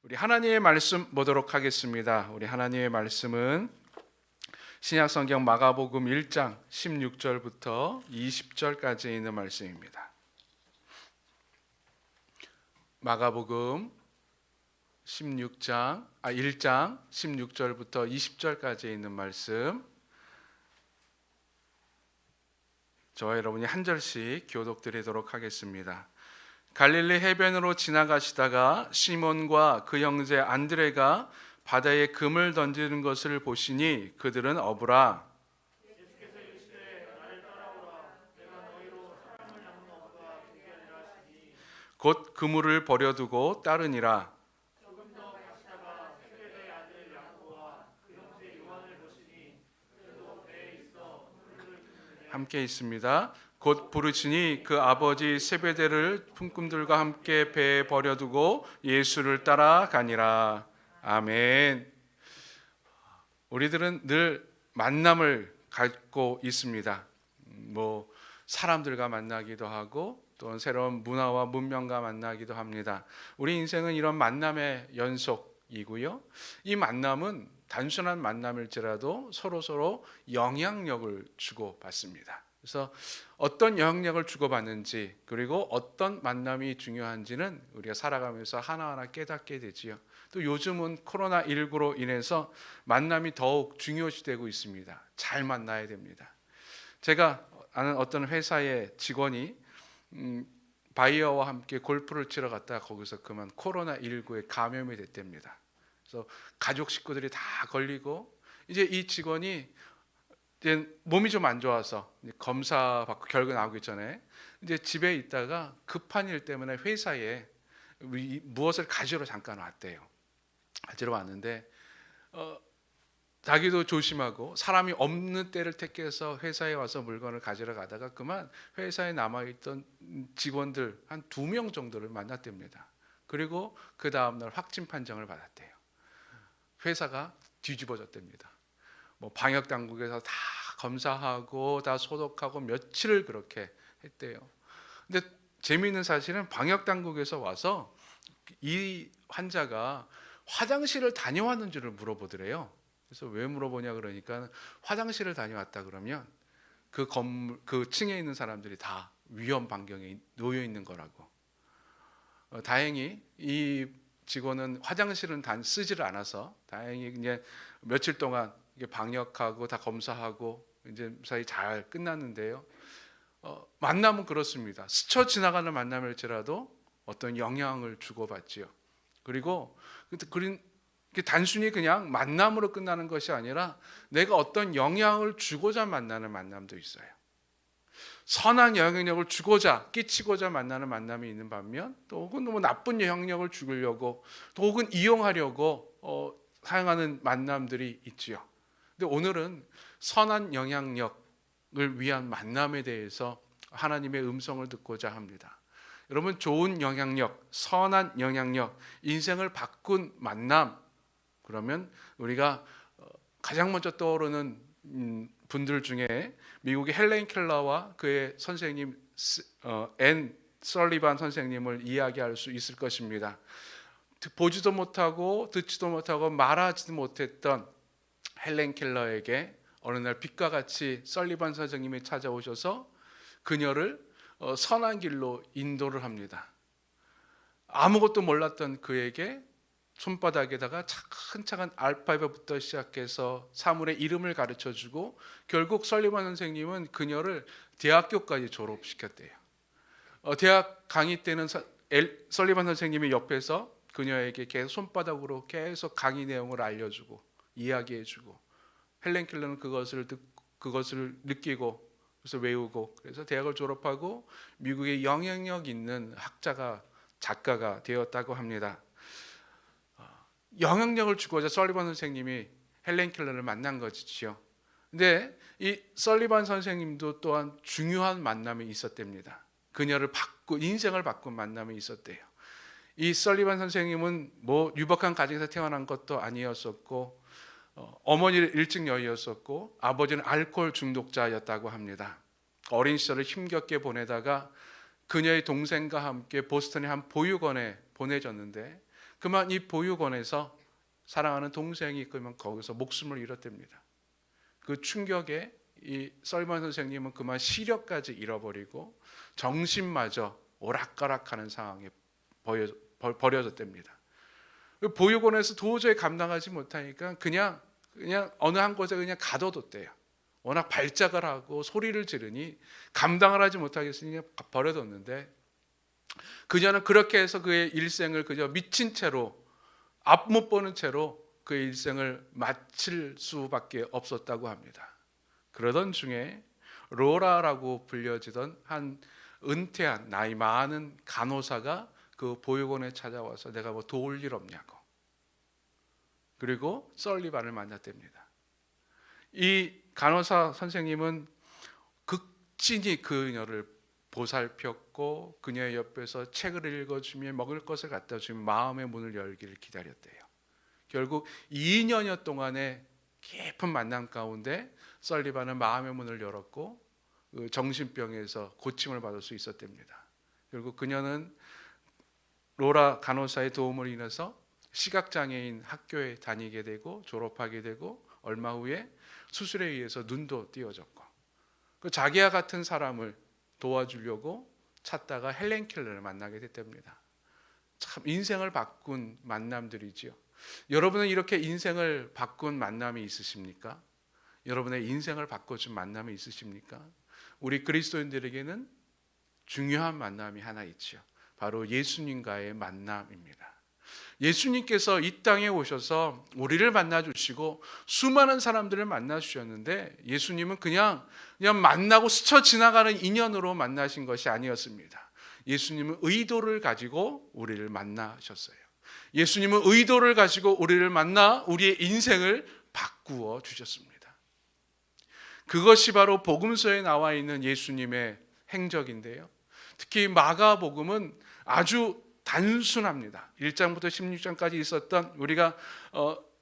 우리 하나님의 말씀 보도록 하겠습니다. 우리 하나님의 말씀은 신약성경 마가복음 1장 16절부터 20절까지 있는 말씀입니다. 마가복음 1장 16절부터 20절까지 있는 말씀, 저와 여러분이 한 절씩 교독드리도록 하겠습니다. 갈릴리 해변으로 지나가시다가 시몬과 그 형제 안드레가 바다에 금을 던지는 것을 보시니 그들은 어부라. 곧 그물을 버려두고 따르니라. 함께 있습니다. 곧 부르시니 그 아버지 세베대를 품꾼들과 함께 배에 버려두고 예수를 따라가니라. 아멘. 우리들은 늘 만남을 갖고 있습니다. 사람들과 만나기도 하고 또 새로운 문화와 문명과 만나기도 합니다. 우리 인생은 이런 만남의 연속이고요. 이 만남은 단순한 만남일지라도 서로 영향력을 주고받습니다. 그래서 어떤 영향력을 주고받는지, 그리고 어떤 만남이 중요한지는 우리가 살아가면서 하나하나 깨닫게 되지요. 또 요즘은 코로나19로 인해서 만남이 더욱 중요시되고 있습니다. 잘 만나야 됩니다. 제가 아는 어떤 회사의 직원이 바이어와 함께 골프를 치러 갔다가 거기서 그만 코로나19에 감염이 됐답니다. 그래서 가족 식구들이 다 걸리고, 이제 이 직원이 이제 몸이 좀 안 좋아서 검사 받고 결과 나오기 전에 이제 집에 있다가 급한 일 때문에 회사에 무엇을 가지러 잠깐 왔대요. 가지러 왔는데 자기도 조심하고 사람이 없는 때를 택해서 회사에 와서 물건을 가지러 가다가 그만 회사에 남아있던 직원들 한 2명 정도를 만났답니다. 그리고 그 다음날 확진 판정을 받았대요. 회사가 뒤집어졌답니다. 방역 당국에서 다 검사하고 다 소독하고 며칠을 그렇게 했대요. 근데 재미있는 사실은 방역 당국에서 와서 이 환자가 화장실을 다녀왔는지를 물어보더래요. 그래서 왜 물어보냐 그러니까 화장실을 다녀왔다 그러면 그 건물, 그 층에 있는 사람들이 다 위험 반경에 놓여 있는 거라고. 다행히 이 직원은 화장실은 쓰지를 않아서 다행히 이제 며칠 동안 방역하고 다 검사하고 이제 사이 잘 끝났는데요. 만남은 그렇습니다. 스쳐 지나가는 만남일지라도 어떤 영향을 주고받지요. 그리고 단순히 그냥 만남으로 끝나는 것이 아니라 내가 어떤 영향을 주고자 만나는 만남도 있어요. 선한 영향력을 주고자, 끼치고자 만나는 만남이 있는 반면, 또 혹은 너무 나쁜 영향력을 주려고, 또 혹은 이용하려고 사용하는 만남들이 있지요. 근데 오늘은 선한 영향력을 위한 만남에 대해서 하나님의 음성을 듣고자 합니다. 여러분, 좋은 영향력, 선한 영향력, 인생을 바꾼 만남, 그러면 우리가 가장 먼저 떠오르는 분들 중에 미국의 헬렌 켈러와 그의 선생님 앤 설리반 선생님을 이야기할 수 있을 것입니다. 보지도 못하고 듣지도 못하고 말하지도 못했던 헬렌 켈러에게 어느 날 빛과 같이 설리반 선생님이 찾아오셔서 그녀를 선한 길로 인도를 합니다. 아무것도 몰랐던 그에게 손바닥에다가 차근차근 알파벳부터 시작해서 사물의 이름을 가르쳐주고 결국 설리반 선생님은 그녀를 대학교까지 졸업시켰대요. 대학 강의 때는 설리반 선생님이 옆에서 그녀에게 계속 손바닥으로 계속 강의 내용을 알려주고 이야기해주고, 헬렌 켈러는 그것을 느끼고 그래서 외우고, 그래서 대학을 졸업하고 미국의 영향력 있는 작가가 되었다고 합니다. 영향력을 주고자 설리반 선생님이 헬렌 켈러를 만난 것이지요. 근데 이 설리반 선생님도 또한 중요한 만남이 있었답니다. 그녀를 인생을 바꾼 만남이 있었대요. 이 설리반 선생님은 유복한 가정에서 태어난 것도 아니었었고, 어머니는 일찍 여의었었고, 아버지는 알코올 중독자였다고 합니다. 어린 시절을 힘겹게 보내다가 그녀의 동생과 함께 보스턴의 한 보육원에 보내졌는데, 그만 이 보육원에서 사랑하는 동생이 그만 거기서 목숨을 잃었답니다. 그 충격에 이 설먼 선생님은 그만 시력까지 잃어버리고 정신마저 오락가락하는 상황에 버려졌답니다. 보육원에서 도저히 감당하지 못하니까 그냥 어느 한 곳에 그냥 가둬뒀대요. 워낙 발작을 하고 소리를 지르니 감당을 하지 못하겠으니 버려뒀는데, 그녀는 그렇게 해서 그의 일생을 그저 미친 채로, 앞 못 보는 채로 그의 일생을 마칠 수밖에 없었다고 합니다. 그러던 중에 로라라고 불려지던 한 은퇴한 나이 많은 간호사가 그 보육원에 찾아와서 내가 뭐 도울 일 없냐고, 그리고 설리반을 만났답니다. 이 간호사 선생님은 극진히 그녀를 보살폈고 그녀의 옆에서 책을 읽어주며 먹을 것을 갖다 주며 마음의 문을 열기를 기다렸대요. 결국 2년여 동안의 깊은 만남 가운데 설리반은 마음의 문을 열었고 그 정신병에서 고침을 받을 수 있었답니다. 결국 그녀는 로라 간호사의 도움을 인해서 시각장애인 학교에 다니게 되고 졸업하게 되고, 얼마 후에 수술에 의해서 눈도 띄어졌고, 그 자기와 같은 사람을 도와주려고 찾다가 헬렌 켈러를 만나게 됐답니다. 참 인생을 바꾼 만남들이지요. 여러분은 이렇게 인생을 바꾼 만남이 있으십니까? 여러분의 인생을 바꿔준 만남이 있으십니까? 우리 그리스도인들에게는 중요한 만남이 하나 있죠. 바로 예수님과의 만남입니다. 예수님께서 이 땅에 오셔서 우리를 만나주시고 수많은 사람들을 만나주셨는데, 예수님은 그냥 만나고 스쳐 지나가는 인연으로 만나신 것이 아니었습니다. 예수님은 의도를 가지고 우리를 만나셨어요. 예수님은 의도를 가지고 우리를 만나 우리의 인생을 바꾸어 주셨습니다. 그것이 바로 복음서에 나와 있는 예수님의 행적인데요. 특히 마가복음은 아주 단순합니다. 1장부터 16장까지 있었던, 우리가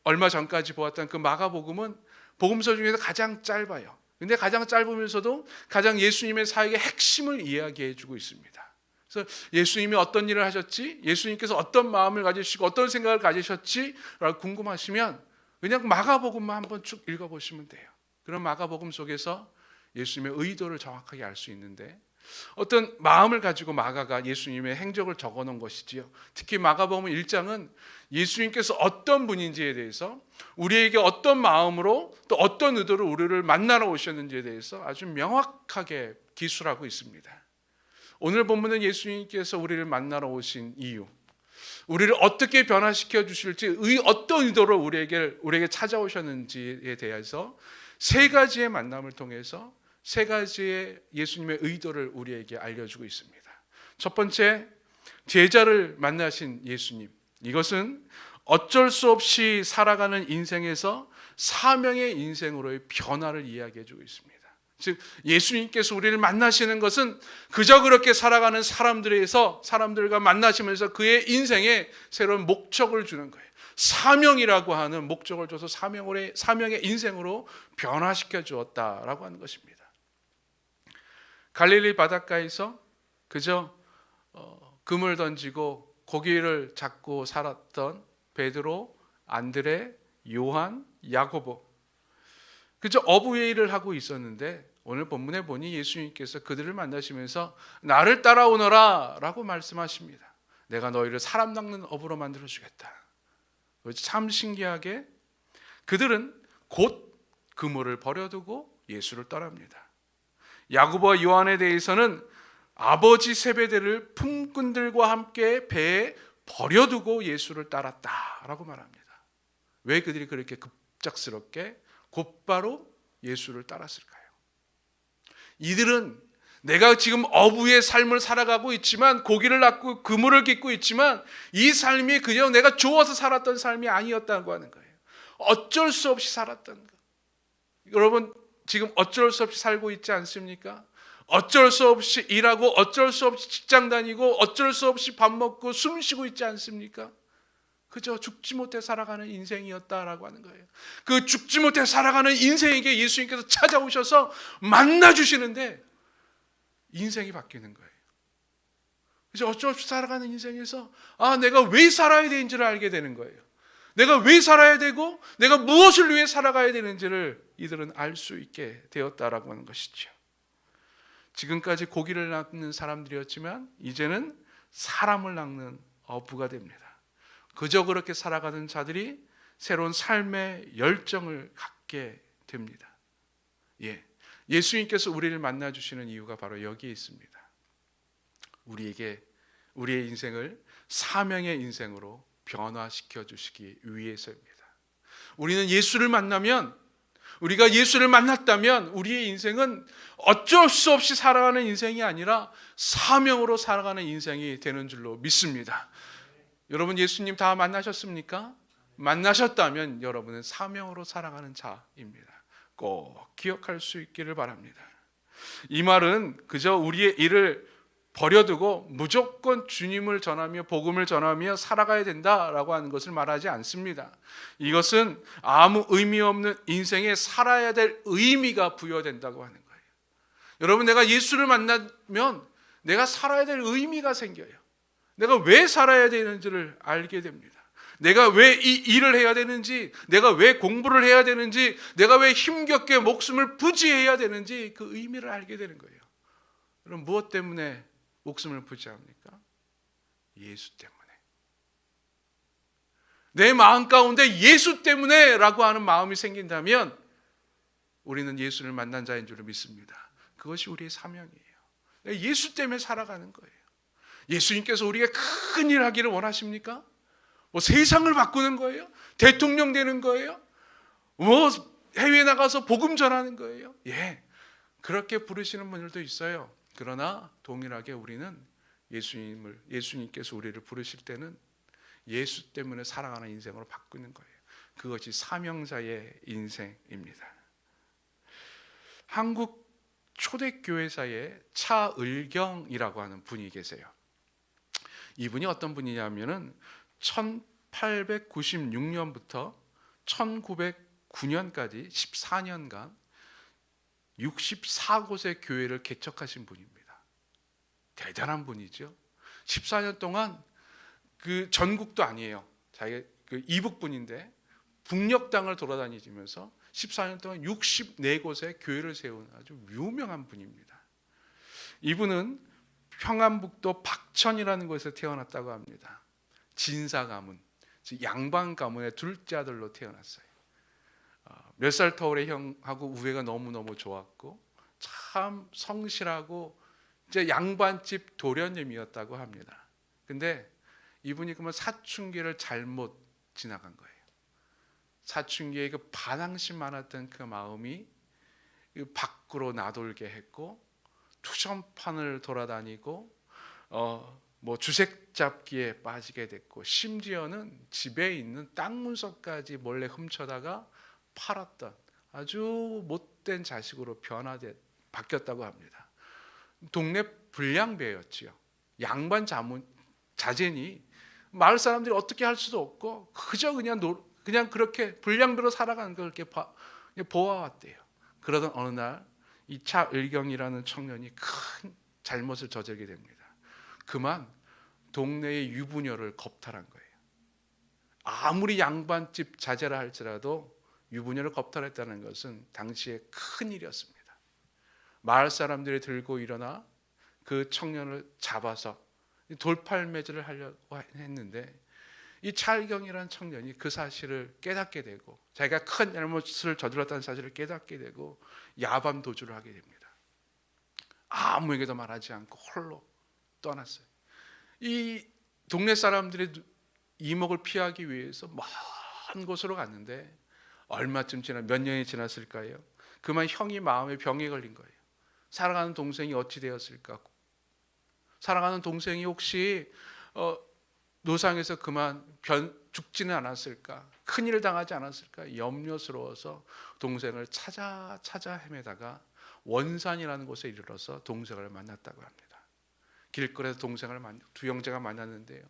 얼마 전까지 보았던 그 마가복음은 복음서 중에서 가장 짧아요. 근데 가장 짧으면서도 가장 예수님의 사역의 핵심을 이야기해 주고 있습니다. 그래서 예수님이 어떤 일을 하셨지, 예수님께서 어떤 마음을 가지시고 어떤 생각을 가지셨지 라고 궁금하시면 그냥 마가복음만 한번 쭉 읽어보시면 돼요. 그런 마가복음 속에서 예수님의 의도를 정확하게 알 수 있는데, 어떤 마음을 가지고 마가가 예수님의 행적을 적어놓은 것이지요. 특히 마가복음 1장은 예수님께서 어떤 분인지에 대해서, 우리에게 어떤 마음으로 또 어떤 의도로 우리를 만나러 오셨는지에 대해서 아주 명확하게 기술하고 있습니다. 오늘 본문은 예수님께서 우리를 만나러 오신 이유, 우리를 어떻게 변화시켜 주실지, 어떤 의도로 우리에게 찾아오셨는지에 대해서 세 가지의 만남을 통해서 세 가지의 예수님의 의도를 우리에게 알려주고 있습니다. 첫 번째, 제자를 만나신 예수님. 이것은 어쩔 수 없이 살아가는 인생에서 사명의 인생으로의 변화를 이야기해주고 있습니다. 즉 예수님께서 우리를 만나시는 것은 그저 그렇게 살아가는 사람들과 만나시면서 그의 인생에 새로운 목적을 주는 거예요. 사명이라고 하는 목적을 줘서 사명의 인생으로 변화시켜 주었다라고 하는 것입니다. 갈릴리 바닷가에서 그저 금을 던지고 고기를 잡고 살았던 베드로, 안드레, 요한, 야고보, 그저 어부의 일을 하고 있었는데, 오늘 본문에 보니 예수님께서 그들을 만나시면서 나를 따라오너라 라고 말씀하십니다. 내가 너희를 사람 낚는 어부로 만들어 주겠다. 참 신기하게 그들은 곧 그물을 버려두고 예수를 따릅니다. 야고보와 요한에 대해서는 아버지 세베대를 품꾼들과 함께 배에 버려두고 예수를 따랐다라고 말합니다. 왜 그들이 그렇게 급작스럽게 곧바로 예수를 따랐을까요? 이들은 내가 지금 어부의 삶을 살아가고 있지만, 고기를 낚고 그물을 깃고 있지만, 이 삶이 그냥 내가 좋아서 살았던 삶이 아니었다고 하는 거예요. 어쩔 수 없이 살았던 거. 여러분 지금 어쩔 수 없이 살고 있지 않습니까? 어쩔 수 없이 일하고 어쩔 수 없이 직장 다니고 어쩔 수 없이 밥 먹고 숨 쉬고 있지 않습니까? 그저 죽지 못해 살아가는 인생이었다라고 하는 거예요. 그 죽지 못해 살아가는 인생에게 예수님께서 찾아오셔서 만나주시는데 인생이 바뀌는 거예요. 그래서 어쩔 수 없이 살아가는 인생에서 내가 왜 살아야 되는지를 알게 되는 거예요. 내가 왜 살아야 되고 내가 무엇을 위해 살아가야 되는지를 이들은 알 수 있게 되었다라고 하는 것이죠. 지금까지 고기를 낚는 사람들이었지만 이제는 사람을 낚는 어부가 됩니다. 그저 그렇게 살아가는 자들이 새로운 삶의 열정을 갖게 됩니다. 예수님께서 우리를 만나주시는 이유가 바로 여기에 있습니다. 우리의 인생을 사명의 인생으로 변화시켜 주시기 위해서입니다. 우리는 예수를 만나면, 우리가 예수를 만났다면 우리의 인생은 어쩔 수 없이 살아가는 인생이 아니라 사명으로 살아가는 인생이 되는 줄로 믿습니다. 여러분 예수님 다 만나셨습니까? 만나셨다면 여러분은 사명으로 살아가는 자입니다. 꼭 기억할 수 있기를 바랍니다. 이 말은 그저 우리의 일을 버려두고 무조건 주님을 전하며 복음을 전하며 살아가야 된다라고 하는 것을 말하지 않습니다. 이것은 아무 의미 없는 인생에 살아야 될 의미가 부여된다고 하는 거예요. 여러분 내가 예수를 만나면 내가 살아야 될 의미가 생겨요. 내가 왜 살아야 되는지를 알게 됩니다. 내가 왜 이 일을 해야 되는지, 내가 왜 공부를 해야 되는지, 내가 왜 힘겹게 목숨을 부지해야 되는지 그 의미를 알게 되는 거예요. 그럼 무엇 때문에 목숨을 부지합니까? 예수 때문에. 내 마음 가운데 예수 때문에 라고 하는 마음이 생긴다면 우리는 예수를 만난 자인 줄 믿습니다. 그것이 우리의 사명이에요. 예수 때문에 살아가는 거예요. 예수님께서 우리가 큰 일 하기를 원하십니까? 세상을 바꾸는 거예요? 대통령 되는 거예요? 해외에 나가서 복음 전하는 거예요? 그렇게 부르시는 분들도 있어요. 그러나 동일하게 우리는 예수님께서 우리를 부르실 때는 예수 때문에 살아가는 인생으로 바꾸는 거예요. 그것이 사명자의 인생입니다. 한국 초대교회사에 차을경이라고 하는 분이 계세요. 이분이 어떤 분이냐면은 1896년부터 1909년까지 14년간 64곳의 교회를 개척하신 분입니다. 대단한 분이죠. 14년 동안 그 전국도 아니에요. 자기가 그 이북분인데 북녘 땅을 돌아다니면서 14년 동안 64곳의 교회를 세운 아주 유명한 분입니다. 이분은 평안북도 박천이라는 곳에서 태어났다고 합니다. 진사 가문, 즉 양반 가문의 둘째 아들로 태어났어요. 몇 살 터울의 형하고 우애가 너무너무 좋았고 참 성실하고 이제 양반집 도련님이었다고 합니다. 근데 이분이 그러면 사춘기를 잘못 지나간 거예요. 사춘기에 그 반항심 많았던 그 마음이 밖으로 나돌게 했고 투전판을 돌아다니고 주색 잡기에 빠지게 됐고 심지어는 집에 있는 땅 문서까지 몰래 훔쳐다가 팔았던 아주 못된 자식으로 바뀌었다고 합니다. 동네 불량배였지요. 양반 자제니 마을 사람들이 어떻게 할 수도 없고 그저 그냥 그렇게 불량배로 살아가는 걸 이렇게 보아왔대요. 그러던 어느 날 이 차을경이라는 청년이 큰 잘못을 저지르게 됩니다. 그만 동네의 유부녀를 겁탈한 거예요. 아무리 양반집 자제라 할지라도 유부녀를 겁탈했다는 것은 당시에 큰 일이었습니다. 마을 사람들이 들고 일어나 그 청년을 잡아서 돌팔매질을 하려고 했는데 이 차을경이라는 청년이 그 사실을 깨닫게 되고 자기가 큰 잘못을 저질렀다는 사실을 깨닫게 되고 야밤 도주를 하게 됩니다. 아무에게도 말하지 않고 홀로 떠났어요. 이 동네 사람들의 이목을 피하기 위해서 먼 곳으로 갔는데 몇 년이 지났을까요? 그만 형이 마음에 병에 걸린 거예요. 사랑하는 동생이 어찌 되었을까? 사랑하는 동생이 혹시 노상에서 그만 죽지는 않았을까? 큰일을 당하지 않았을까? 염려스러워서 동생을 찾아 헤매다가 원산이라는 곳에 이르러서 동생을 만났다고 합니다. 길거리에서 두 형제가 만났는데요.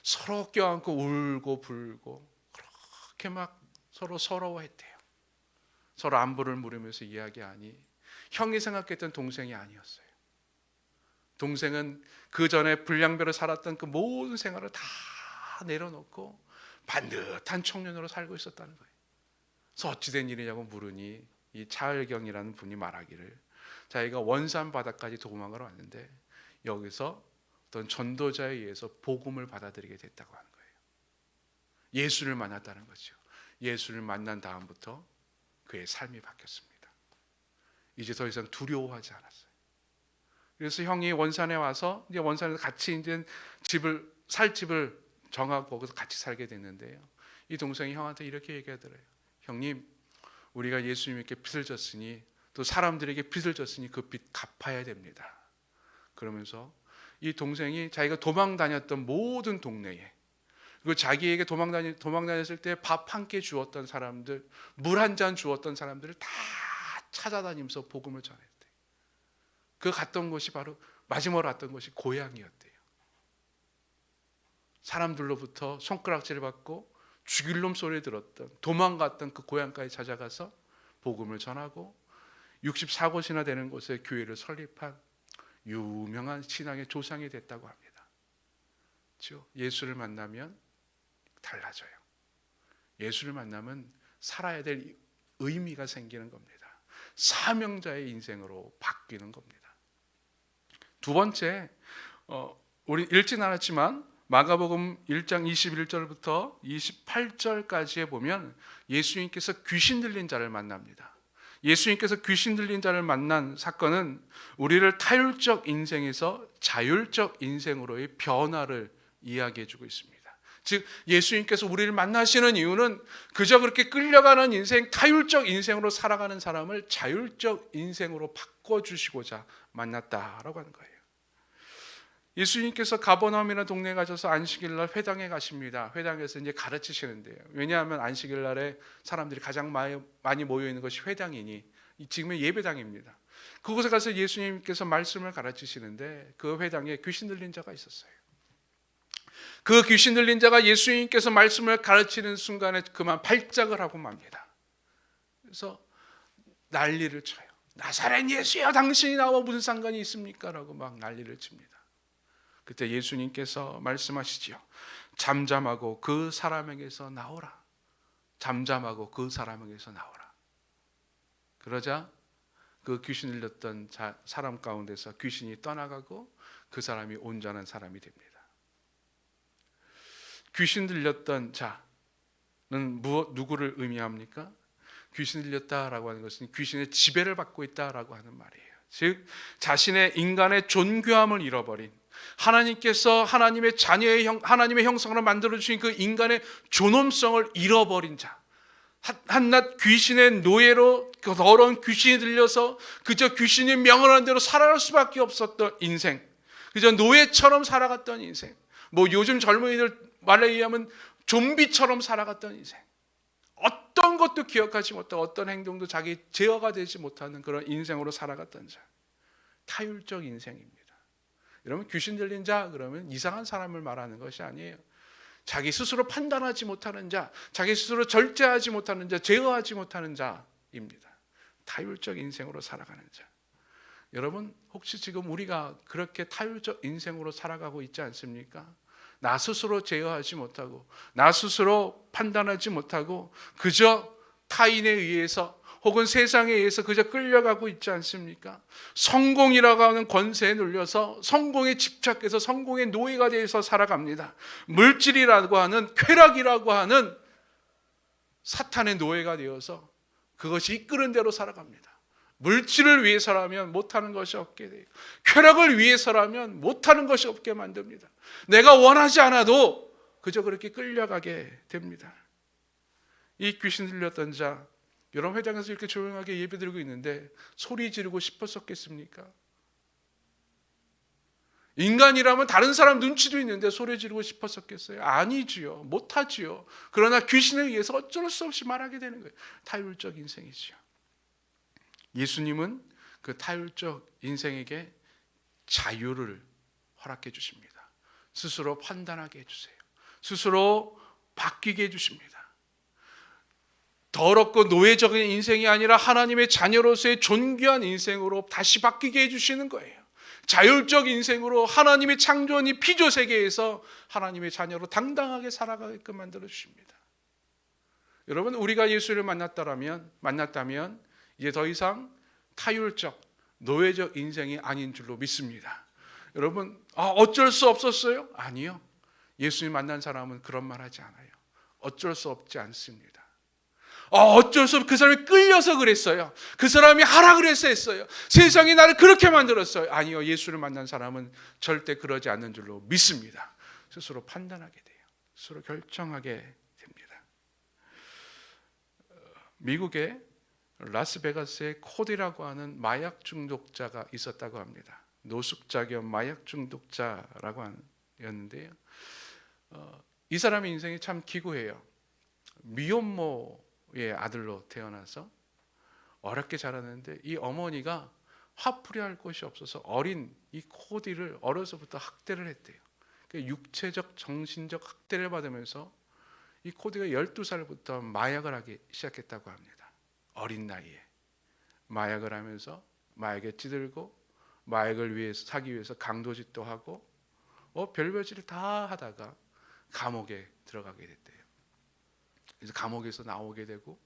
서로 껴안고 울고 불고 그렇게 막 서로 서러워했대요. 서로 안부를 물으면서 이야기하니 형이 생각했던 동생이 아니었어요. 동생은 그 전에 불량배로 살았던 그 모든 생활을 다 내려놓고 반듯한 청년으로 살고 있었다는 거예요. 그래서 어찌된 일이냐고 물으니 이 차을경이라는 분이 말하기를 자기가 원산 바다까지 도망을 왔는데 여기서 어떤 전도자에 의해서 복음을 받아들이게 됐다고 하는 거예요. 예수를 만났다는 거죠. 예수를 만난 다음부터 그의 삶이 바뀌었습니다. 이제 더 이상 두려워하지 않았어요. 그래서 형이 원산에 와서 이제 원산에서 같이 이제 살 집을 정하고 거기서 같이 살게 됐는데요. 이 동생이 형한테 이렇게 얘기하더래요. 형님, 우리가 예수님께 빚을 졌으니 또 사람들에게 빚을 졌으니 그 빚 갚아야 됩니다. 그러면서 이 동생이 자기가 도망 다녔던 모든 동네에 그리고 자기에게 도망 다녔을 때 밥 한 끼 주었던 사람들, 물 한 잔 주었던 사람들을 다 찾아다니면서 복음을 전했대요. 그 갔던 곳이 바로 마지막으로 갔던 곳이 고향이었대요. 사람들로부터 손가락질을 받고 죽일 놈 소리 들었던 도망갔던 그 고향까지 찾아가서 복음을 전하고 64곳이나 되는 곳에 교회를 설립한 유명한 신앙의 조상이 됐다고 합니다. 그렇죠? 예수를 만나면 달라져요. 예수를 만나면 살아야 될 의미가 생기는 겁니다. 사명자의 인생으로 바뀌는 겁니다. 두 번째, 우리 읽진 않았지만 마가복음 1장 21절부터 28절까지에 보면 예수님께서 귀신 들린 자를 만납니다. 예수님께서 귀신 들린 자를 만난 사건은 우리를 타율적 인생에서 자율적 인생으로의 변화를 이야기해 주고 있습니다. 즉 예수님께서 우리를 만나시는 이유는 그저 그렇게 끌려가는 인생, 타율적 인생으로 살아가는 사람을 자율적 인생으로 바꿔주시고자 만났다라고 하는 거예요. 예수님께서 가버나움이라는 동네에 가셔서 안식일날 회당에 가십니다. 회당에서 이제 가르치시는데요. 왜냐하면 안식일날에 사람들이 가장 많이 모여 있는 것이 회당이니 지금은 예배당입니다. 그곳에 가서 예수님께서 말씀을 가르치시는데 그 회당에 귀신 들린 자가 있었어요. 그 귀신 들린 자가 예수님께서 말씀을 가르치는 순간에 그만 발작을 하고 맙니다. 그래서 난리를 쳐요. 나사렛 예수여, 당신이 나와 무슨 상관이 있습니까? 라고 막 난리를 칩니다. 그때 예수님께서 말씀하시지요. 잠잠하고 그 사람에게서 나오라. 잠잠하고 그 사람에게서 나오라. 그러자 그 귀신 들렸던 사람 가운데서 귀신이 떠나가고 그 사람이 온전한 사람이 됩니다. 귀신 들렸던 자는 누구를 의미합니까? 귀신 들렸다라고 하는 것은 귀신의 지배를 받고 있다라고 하는 말이에요. 즉 자신의 인간의 존귀함을 잃어버린 하나님께서 하나님의 자녀의 하나님의 형상으로 만들어 주신 그 인간의 존엄성을 잃어버린 자, 한낱 귀신의 노예로 그 더러운 귀신이 들려서 그저 귀신이 명령하는 대로 살아갈 수밖에 없었던 인생, 그저 노예처럼 살아갔던 인생, 뭐 요즘 젊은이들 말에 의하면 좀비처럼 살아갔던 인생, 어떤 것도 기억하지 못하고 어떤 행동도 자기 제어가 되지 못하는 그런 인생으로 살아갔던 자, 타율적 인생입니다. 여러분, 귀신 들린 자 그러면 이상한 사람을 말하는 것이 아니에요. 자기 스스로 판단하지 못하는 자, 자기 스스로 절제하지 못하는 자, 제어하지 못하는 자입니다. 타율적 인생으로 살아가는 자. 여러분, 혹시 지금 우리가 그렇게 타율적 인생으로 살아가고 있지 않습니까? 나 스스로 제어하지 못하고 나 스스로 판단하지 못하고 그저 타인에 의해서 혹은 세상에 의해서 그저 끌려가고 있지 않습니까? 성공이라고 하는 권세에 눌려서 성공에 집착해서 성공의 노예가 되어서 살아갑니다. 물질이라고 하는 쾌락이라고 하는 사탄의 노예가 되어서 그것이 이끄는 대로 살아갑니다. 물질을 위해서라면 못하는 것이 없게 돼요. 쾌락을 위해서라면 못하는 것이 없게 만듭니다. 내가 원하지 않아도 그저 그렇게 끌려가게 됩니다. 이 귀신 들렸던 자, 여러분 회당에서 이렇게 조용하게 예배드리고 있는데 소리 지르고 싶었었겠습니까? 인간이라면 다른 사람 눈치도 있는데 소리 지르고 싶었었겠어요? 아니지요. 못하지요. 그러나 귀신에 의해서 어쩔 수 없이 말하게 되는 거예요. 타율적 인생이지요. 예수님은 그 타율적 인생에게 자유를 허락해 주십니다. 스스로 판단하게 해주세요. 스스로 바뀌게 해주십니다. 더럽고 노예적인 인생이 아니라 하나님의 자녀로서의 존귀한 인생으로 다시 바뀌게 해주시는 거예요. 자율적 인생으로 하나님의 창조한 이 피조 세계에서 하나님의 자녀로 당당하게 살아가게끔 만들어 주십니다. 여러분, 우리가 예수를 만났다면 이제 더 이상 타율적, 노예적 인생이 아닌 줄로 믿습니다. 여러분, 어쩔 수 없었어요? 아니요. 예수님 만난 사람은 그런 말 하지 않아요. 어쩔 수 없지 않습니다. 어쩔 수 없, 그 사람이 끌려서 그랬어요. 그 사람이 하라 그래서 했어요. 세상이 나를 그렇게 만들었어요. 아니요, 예수를 만난 사람은 절대 그러지 않는 줄로 믿습니다. 스스로 판단하게 돼요. 스스로 결정하게 됩니다. 미국의 라스베가스에 코디라고 하는 마약 중독자가 있었다고 합니다. 노숙자 겸 마약 중독자라고 하는데요. 이 사람의 인생이 참 기구해요. 미혼모의 아들로 태어나서 어렵게 자랐는데 이 어머니가 화풀이할 곳이 없어서 어린 이 코디를 어려서부터 학대를 했대요. 육체적, 정신적 학대를 받으면서 이 코디가 12살부터 마약을 하기 시작했다고 합니다. 어린 나이에 마약을 하면서 마약에 찌들고 마약을 위해서 사기 위해서 강도짓도 하고 별별짓을 다 하다가 감옥에 들어가게 됐대요. 그래서 감옥에서 나오게 되고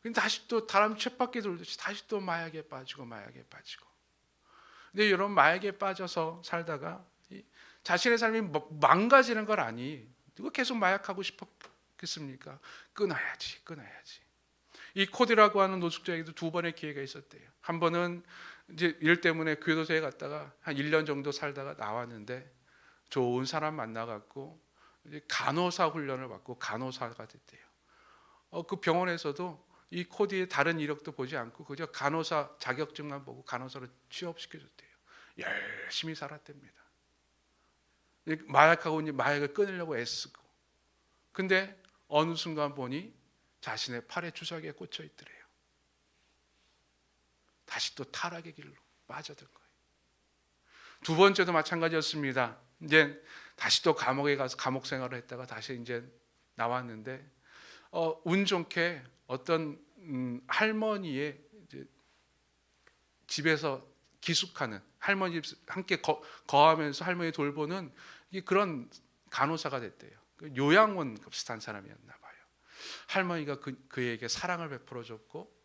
근데 다시 또 다람 쳇바퀴 돌듯이 다시 또 마약에 빠지고. 근데 여러분, 마약에 빠져서 살다가 자신의 삶이 망가지는 걸 아니 누가 계속 마약하고 싶었겠습니까? 끊어야지. 이 코디라고 하는 노숙자에게도 두 번의 기회가 있었대요. 한 번은 이제 일 때문에 교도소에 갔다가 한 1년 정도 살다가 나왔는데 좋은 사람 만나갖고 이제 간호사 훈련을 받고 간호사가 됐대요. 그 병원에서도 이 코디의 다른 이력도 보지 않고 그저 간호사 자격증만 보고 간호사로 취업시켜줬대요. 열심히 살았답니다. 마약하고 이제 마약을 끊으려고 애쓰고. 근데 어느 순간 보니 자신의 팔에 주사기에 꽂혀 있더래요. 다시 또 타락의 길로 빠져든 거예요. 두 번째도 마찬가지였습니다. 이제 다시 또 감옥에 가서 감옥 생활을 했다가 다시 이제 나왔는데 운 좋게 어떤 할머니의 이제 집에서 기숙하는 할머니 집 함께 거하면서 할머니 돌보는 그런 간호사가 됐대요. 요양원 비슷한 사람이었나 봐요. 할머니가 그에게 사랑을 베풀어 줬고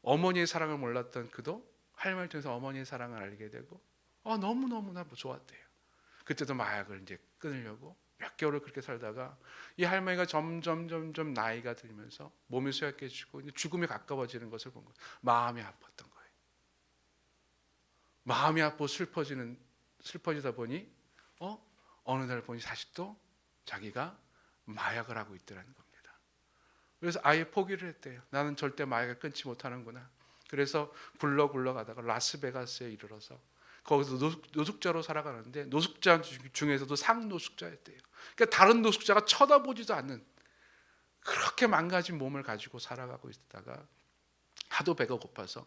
어머니의 사랑을 몰랐던 그도 할머니를 통해서 어머니의 사랑을 알게 되고 너무너무나 좋았대요. 그때도 마약을 이제 끊으려고 몇 개월을 그렇게 살다가 이 할머니가 점점 나이가 들면서 몸이 쇠약해지고 이제 죽음에 가까워지는 것을 본 거예요. 마음이 아팠던 거예요. 마음이 아프고 슬퍼지다 보니 어느 날 보니 다시 또 자기가 마약을 하고 있더라는 겁니다. 그래서 아예 포기를 했대요. 나는 절대 마약을 끊지 못하는구나. 그래서 굴러가다가 라스베가스에 이르러서 거기서 노숙자로 살아가는데 노숙자 중에서도 상노숙자였대요. 그러니까 다른 노숙자가 쳐다보지도 않는 그렇게 망가진 몸을 가지고 살아가고 있다가 하도 배가 고파서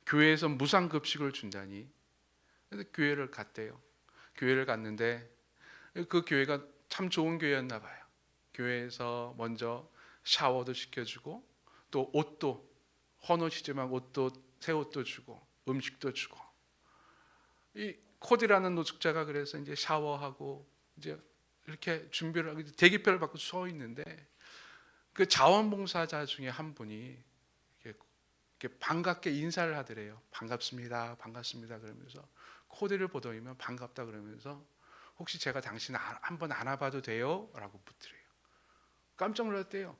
교회에서 무상급식을 준다니 그래서 교회를 갔대요. 교회를 갔는데 그 교회가 참 좋은 교회였나 봐요. 교회에서 먼저 샤워도 시켜주고 또 옷도 헌옷이지만 옷도 새 옷도 주고 음식도 주고 이 코디라는 노숙자가 그래서 이제 샤워하고 이제 이렇게 준비를 하고 대기표를 받고 서 있는데 그 자원봉사자 중에 한 분이 이렇게 반갑게 인사를 하더래요. 반갑습니다 그러면서 코디를 보더니면 반갑다 그러면서 혹시 제가 당신 한번 안아봐도 돼요? 라고 묻더래요. 깜짝 놀랐대요.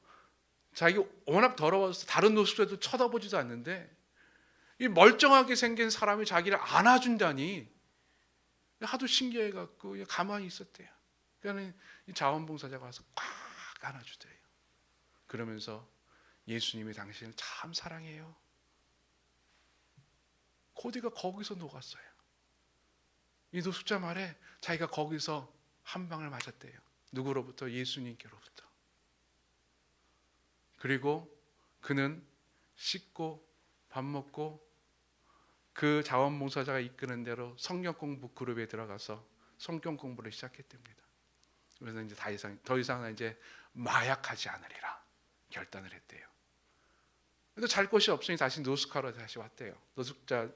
자기 워낙 더러워서 다른 노숙자도 쳐다보지도 않는데 이 멀쩡하게 생긴 사람이 자기를 안아준다니 하도 신기해갖고 가만히 있었대요. 그러니까 이 자원봉사자가 와서 꽉 안아주더래요. 그러면서 예수님이 당신을 참 사랑해요. 코디가 거기서 녹았어요. 이 노숙자 말에 자기가 거기서 한 방을 맞았대요. 누구로부터? 예수님께로부터. 그리고 그는 씻고 밥 먹고 그 자원봉사자가 이끄는 대로 성경 공부 그룹에 들어가서 성경 공부를 시작했답니다. 그래서 이제 더 이상은 이제 마약하지 않으리라 결단을 했대요. 그래도 잘 곳이 없으니 다시 노숙하러 다시 왔대요. 노숙자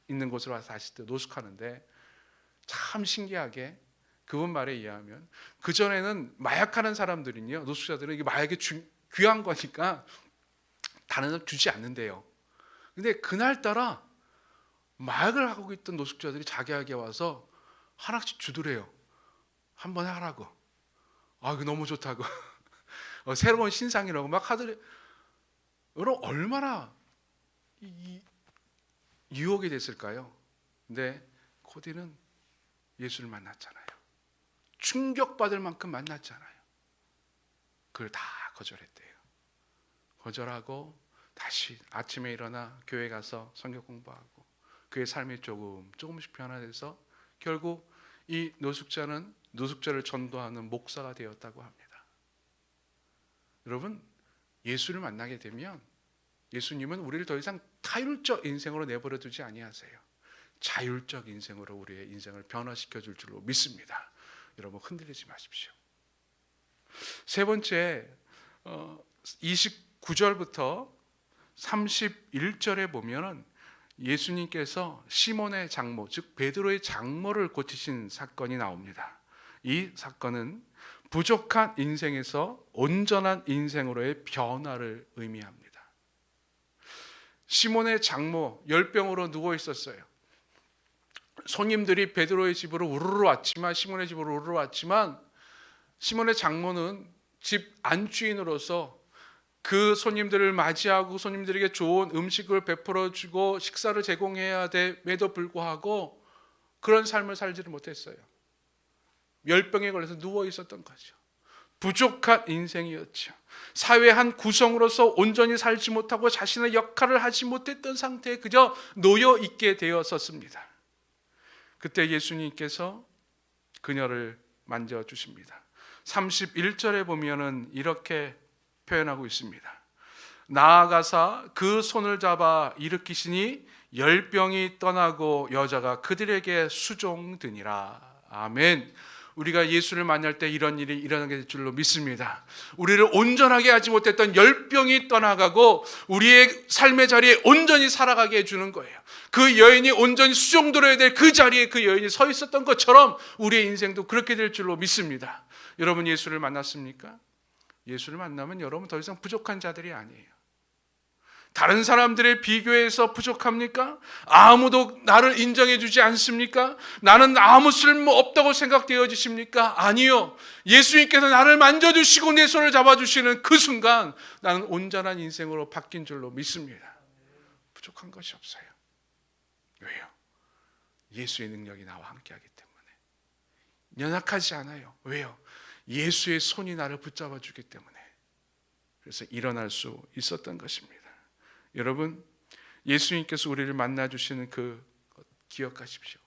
있는 곳으로 와서 다시 또 노숙하는데 참 신기하게 그분 말에 의하면 그전에는 마약하는 사람들은요, 노숙자들은 이게 마약이 귀한 거니까 다른 사람 주지 않는데요. 근데 그날따라 마약을 하고 있던 노숙자들이 자기에게 와서 하나씩 주더래요. 한번 하라고. 아, 이거 너무 좋다고. 새로운 신상이라고 막 하더래. 여러분, 얼마나 유혹이 됐을까요? 근데 코디는 예수를 만났잖아요. 충격받을 만큼 만났잖아요. 그걸 다 거절했대요. 거절하고 다시 아침에 일어나 교회 가서 성경 공부하고 그의 삶이 조금씩 변화돼서 결국 이 노숙자는 노숙자를 전도하는 목사가 되었다고 합니다. 여러분, 예수를 만나게 되면 예수님은 우리를 더 이상 타율적 인생으로 내버려 두지 아니하세요. 자율적 인생으로 우리의 인생을 변화시켜 줄 줄로 믿습니다. 여러분, 흔들리지 마십시오. 세 번째, 29절부터 31절에 보면은 예수님께서 시몬의 장모, 즉 베드로의 장모를 고치신 사건이 나옵니다. 이 사건은 부족한 인생에서 온전한 인생으로의 변화를 의미합니다. 시몬의 장모 열병으로 누워 있었어요. 손님들이 베드로의 집으로 우르르 왔지만, 시몬의 집으로 우르르 왔지만, 시몬의 장모는 집 안주인으로서 그 손님들을 맞이하고 손님들에게 좋은 음식을 베풀어주고 식사를 제공해야 됨에도 불구하고 그런 삶을 살지를 못했어요. 열병에 걸려서 누워 있었던 거죠. 부족한 인생이었죠. 사회 한 구성으로서 온전히 살지 못하고 자신의 역할을 하지 못했던 상태에 그저 놓여 있게 되었었습니다. 그때 예수님께서 그녀를 만져주십니다. 31절에 보면은 이렇게 표현하고 있습니다. 나아가사 그 손을 잡아 일으키시니 열병이 떠나고 여자가 그들에게 수종드니라. 아멘. 우리가 예수를 만날 때 이런 일이 일어나게 될 줄로 믿습니다. 우리를 온전하게 하지 못했던 열병이 떠나가고 우리의 삶의 자리에 온전히 살아가게 해주는 거예요. 그 여인이 온전히 수종들어야 될 그 자리에 그 여인이 서 있었던 것처럼 우리의 인생도 그렇게 될 줄로 믿습니다. 여러분, 예수를 만났습니까? 예수를 만나면 여러분 더 이상 부족한 자들이 아니에요. 다른 사람들에 비교해서 부족합니까? 아무도 나를 인정해 주지 않습니까? 나는 아무 쓸모 없다고 생각되어지십니까? 아니요. 예수님께서 나를 만져주시고 내 손을 잡아주시는 그 순간 나는 온전한 인생으로 바뀐 줄로 믿습니다. 부족한 것이 없어요. 왜요? 예수의 능력이 나와 함께하기 때문에. 연약하지 않아요. 왜요? 예수의 손이 나를 붙잡아 주기 때문에. 그래서 일어날 수 있었던 것입니다. 여러분, 예수님께서 우리를 만나주시는 그 기억하십시오.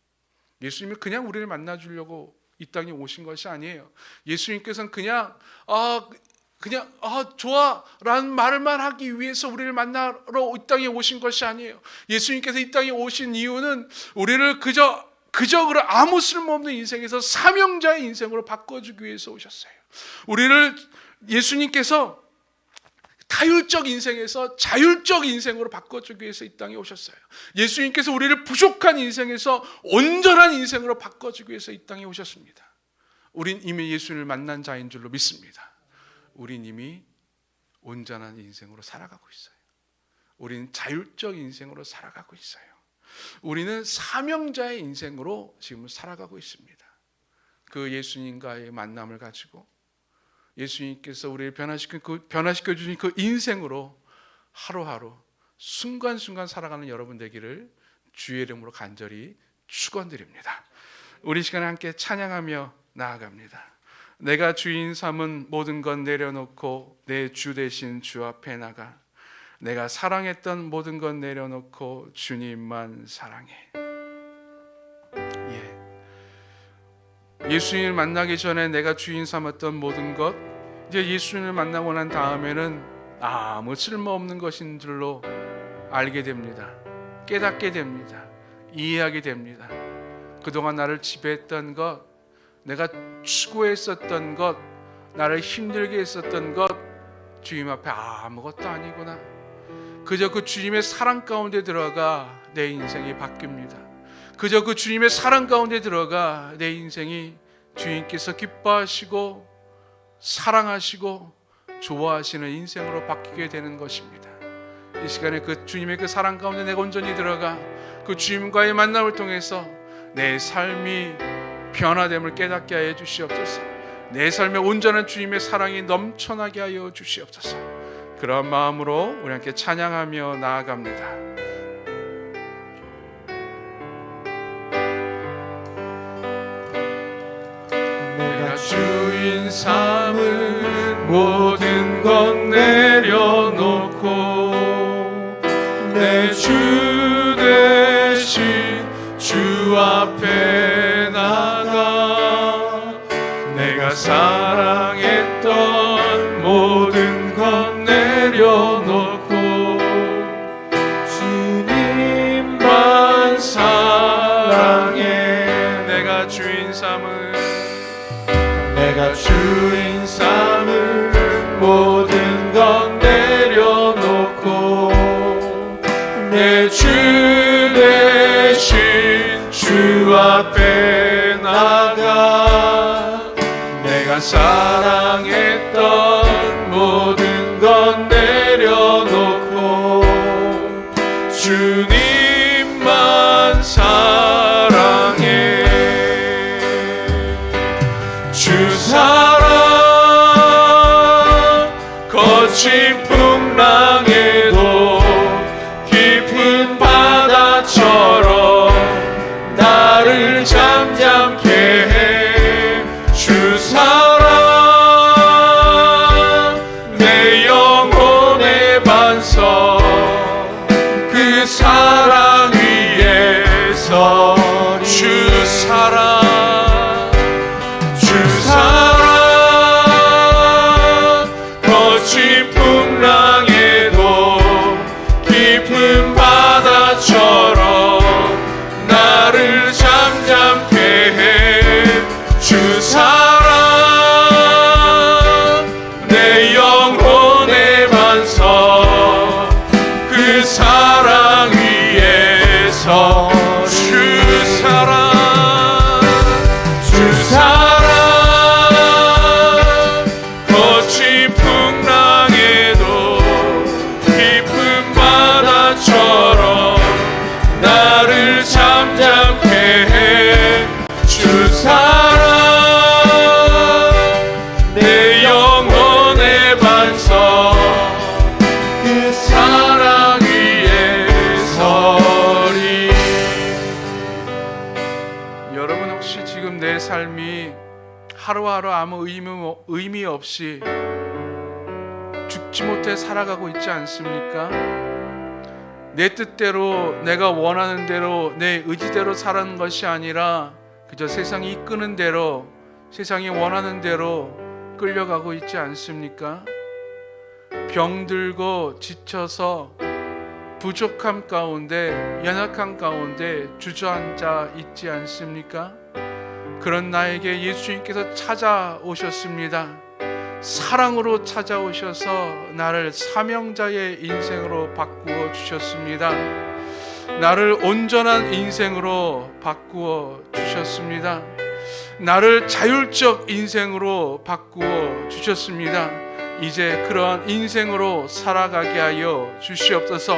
예수님이 그냥 우리를 만나주려고 이 땅에 오신 것이 아니에요. 예수님께서는 그냥 좋아라는 말만 하기 위해서 우리를 만나러 이 땅에 오신 것이 아니에요. 예수님께서 이 땅에 오신 이유는 우리를 그저 아무 쓸모없는 인생에서 사명자의 인생으로 바꿔주기 위해서 오셨어요. 우리를 예수님께서 타율적 인생에서 자율적 인생으로 바꿔주기 위해서 이 땅에 오셨어요. 예수님께서 우리를 부족한 인생에서 온전한 인생으로 바꿔주기 위해서 이 땅에 오셨습니다. 우린 이미 예수를 만난 자인 줄로 믿습니다. 우린 이미 온전한 인생으로 살아가고 있어요. 우리는 자율적 인생으로 살아가고 있어요. 우리는 사명자의 인생으로 지금 살아가고 있습니다. 그 예수님과의 만남을 가지고 예수님께서 우리를 변화시켜 주신 그 인생으로 하루하루 순간순간 살아가는 여러분 되기를 주의 이름으로 간절히 축원드립니다. 우리 시간에 함께 찬양하며 나아갑니다. 내가 주인 삼은 모든 것 내려놓고 내 주 대신 주 앞에 나가 내가 사랑했던 모든 것 내려놓고 주님만 사랑해. 예수님을 만나기 전에 내가 주인 삼았던 모든 것, 이제 예수님을 만나고 난 다음에는 아무 쓸모없는 것인 줄로 알게 됩니다. 깨닫게 됩니다. 이해하게 됩니다. 그동안 나를 지배했던 것, 내가 추구했었던 것, 나를 힘들게 했었던 것, 주님 앞에 아무것도 아니구나. 그저 그 주님의 사랑 가운데 들어가 내 인생이 바뀝니다. 그저 그 주님의 사랑 가운데 들어가 내 인생이 주님께서 기뻐하시고 사랑하시고 좋아하시는 인생으로 바뀌게 되는 것입니다. 이 시간에 그 주님의 그 사랑 가운데 내가 온전히 들어가 그 주님과의 만남을 통해서 내 삶이 변화됨을 깨닫게 하여 주시옵소서. 내 삶에 온전한 주님의 사랑이 넘쳐나게 하여 주시옵소서. 그런 마음으로 우리 함께 찬양하며 나아갑니다. 내가 주인 삼은 모든 것 내려놓고 내 주 대신 주 앞에 나가 내가 사랑했던 모든 것 내려놓고 주님만 사랑해. 내가 주인 삼은 모든 것 내려놓고 내 주 대신 주 앞에 나가 내가 사랑했던 모든 것 내려놓고 주님만 사랑해. 주 사랑 거친 풍랑에도 깊은 바다처럼 나를 잠잠케 해. 주 사랑 내 영혼의 반석 그 사랑 위에서 주 사랑 거친 풍랑에도 깊은 바다처럼 나를 잠잠케 해. 주 사랑 내 영혼의 반석 그 사랑 위에서 주 사랑 거친 풍랑에도 깊은 바다처럼 나를 잠잠케 해. 주 사랑 내 영혼의 반석 그 사랑 위에 서리. 여러분 혹시 지금 내 삶이 하루하루 아무 의미 없이 죽지 못해 살아가고 있지 않습니까? 내 뜻대로 내가 원하는 대로 내 의지대로 살아가는 것이 아니라 그저 세상이 이끄는 대로 세상이 원하는 대로 끌려가고 있지 않습니까? 병들고 지쳐서 부족함 가운데 연약함 가운데 주저앉아 있지 않습니까? 그런 나에게 예수님께서 찾아오셨습니다. 사랑으로 찾아오셔서 나를 사명자의 인생으로 바꾸어 주셨습니다. 나를 온전한 인생으로 바꾸어 주셨습니다. 나를 자율적 인생으로 바꾸어 주셨습니다. 이제 그러한 인생으로 살아가게 하여 주시옵소서.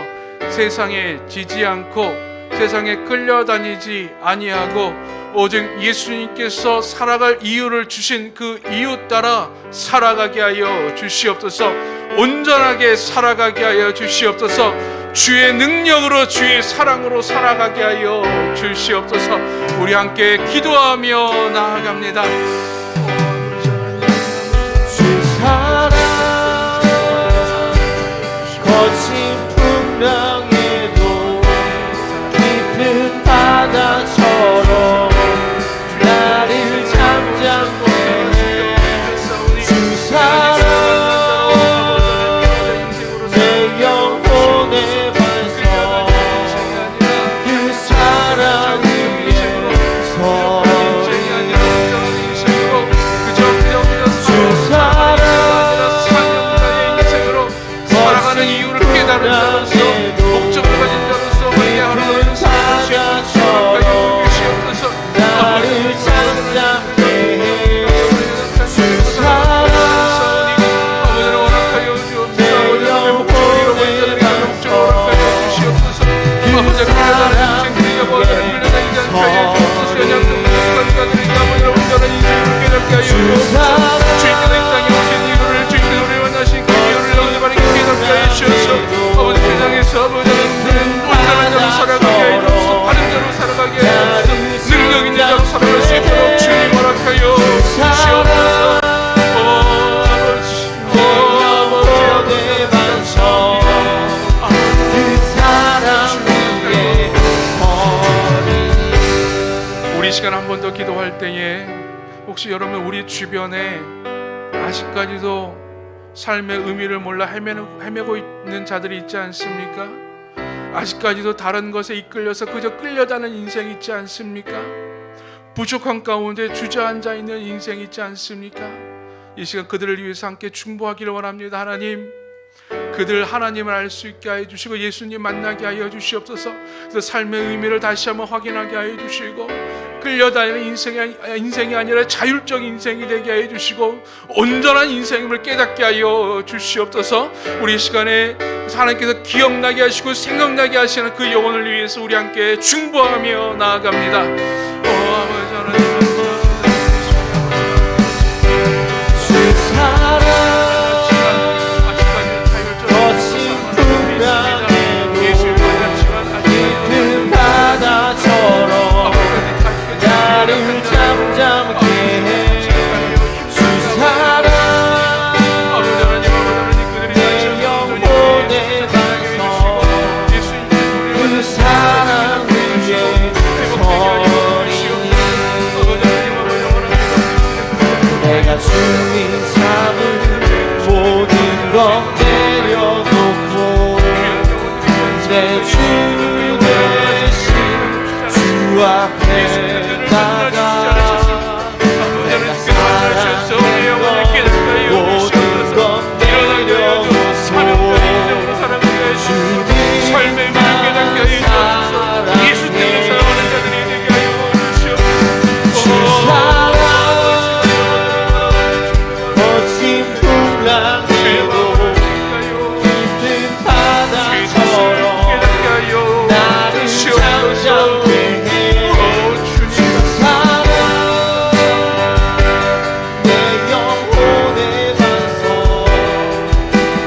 세상에 지지 않고 세상에 끌려다니지 아니하고 오직 예수님께서 살아갈 이유를 주신 그 이유 따라 살아가게 하여 주시옵소서. 온전하게 살아가게 하여 주시옵소서. 주의 능력으로 주의 사랑으로 살아가게 하여 주시옵소서. 우리 함께 기도하며 나아갑니다. 주 사랑 거친 풍랑에도 깊은 바다처럼 나를 잠잠케 해. 주 사랑 내 영혼의 반석 그 사랑 위에 서리. 시간 한 번 더 기도할 때에 혹시 여러분 우리 주변에 아직까지도 삶의 의미를 몰라 헤매고 있는 자들이 있지 않습니까? 아직까지도 다른 것에 이끌려서 그저 끌려다니는 인생이 있지 않습니까? 부족한 가운데 주저앉아 있는 인생이 있지 않습니까? 이 시간 그들을 위해서 함께 중보하기를 원합니다. 하나님, 그들 하나님을 알 수 있게 하여 주시고 예수님 만나게 하여 주시옵소서. 그래서 삶의 의미를 다시 한번 확인하게 하여 주시고 끌려다니는 인생이 아니라 자율적인 인생이 되게 하여 주시고 온전한 인생임을 깨닫게 하여 주시옵소서. 우리 이 시간에 하나님께서 기억나게 하시고 생각나게 하시는 그 영혼을 위해서 우리 함께 중보하며 나아갑니다. 아버지 하나님, 주 사랑 깊은 바다처럼 나를 잠잠케 해. 주 사랑 내 영혼의 반석, 그 사랑 위에 서리니 내가 주님 삼은 모든 것 내려놓고 내 주 대신 주 앞에 나가 내가 사랑했던 모든 것 내려놓고 주님만 사랑해. 주 사랑 거친 풍랑에도 깊은 바다처럼 나를 잠잠케 해. 주 사랑 내 영혼의 반석,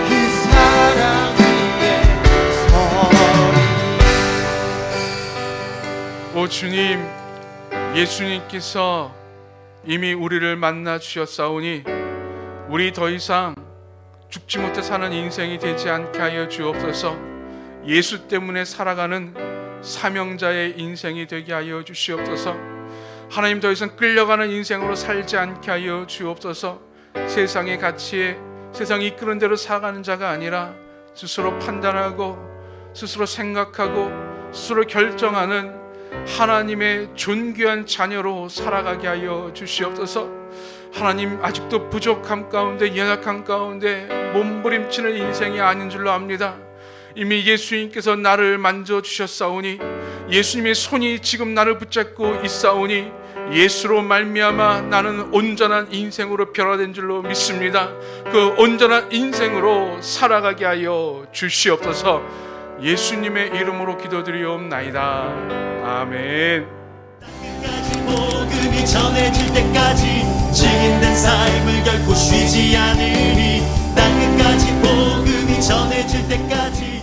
그 사랑 위에 서리. 오 주님, 예수님께서 이미 우리를 만나 주셨사오니 우리 더 이상 죽지 못해 사는 인생이 되지 않게 하여 주옵소서. 예수 때문에 살아가는 사명자의 인생이 되게 하여 주시옵소서. 하나님, 더 이상 끌려가는 인생으로 살지 않게 하여 주옵소서. 세상의 가치에 세상이 이끄는 대로 살아가는 자가 아니라 스스로 판단하고 스스로 생각하고 스스로 결정하는 하나님의 존귀한 자녀로 살아가게 하여 주시옵소서. 하나님, 아직도 부족함 가운데 연약함 가운데 몸부림치는 인생이 아닌 줄로 압니다. 이미 예수님께서 나를 만져주셨사오니 예수님의 손이 지금 나를 붙잡고 있사오니 예수로 말미암아 나는 온전한 인생으로 변화된 줄로 믿습니다. 그 온전한 인생으로 살아가게 하여 주시옵소서. 예수님의 이름으로 기도드리옵나이다. 아멘. 끝까지 복음이 전해질 때까지 증인된 삶을 결코 쉬지 않으리. 땅 끝까지 복음이 전해질 때까지